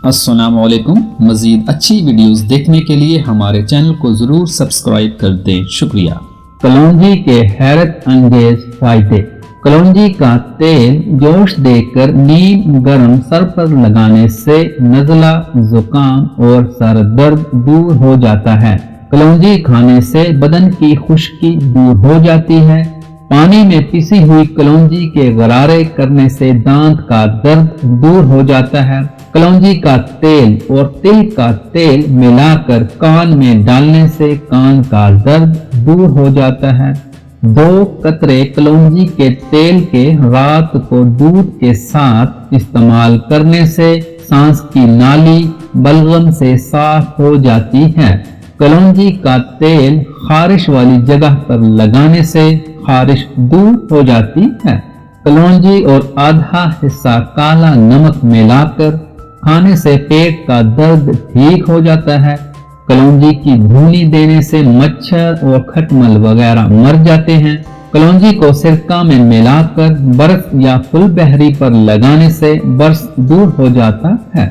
अस्सलाम वालेकुम। मजीद अच्छी वीडियोस देखने के लिए हमारे चैनल को जरूर सब्सक्राइब कर दें। शुक्रिया। कलौंजी के हैरत अंगेज फायदे। कलौंजी का तेल जोश देकर नीम गर्म सर पर लगाने से नज़ला, जुकाम और सर दर्द दूर हो जाता है। कलौंजी खाने से बदन की खुश्की दूर हो जाती है। पानी में पिसी हुई कलौंजी के गरारे करने से दांत का दर्द दूर हो जाता है। कलौंजी का तेल और तिल का तेल मिलाकर कान में डालने से कान का दर्द दूर हो जाता है। 2 कतरे कलौंजी के तेल के रात को दूध के साथ इस्तेमाल करने से सांस की नाली बलगम से साफ हो जाती है। कलौंजी का तेल खारिश वाली जगह पर लगाने से खारिश दूर हो जाती है। कलौंजी और आधा हिस्सा काला नमक मिलाकर खाने से पेट का दर्द ठीक हो जाता है। कलौंजी की धूनी देने से मच्छर और खटमल वगैरह मर जाते हैं। कलौंजी को सिरका में मिलाकर बर्फ या फुल बहरी पर लगाने से बर्फ दूर हो जाता है।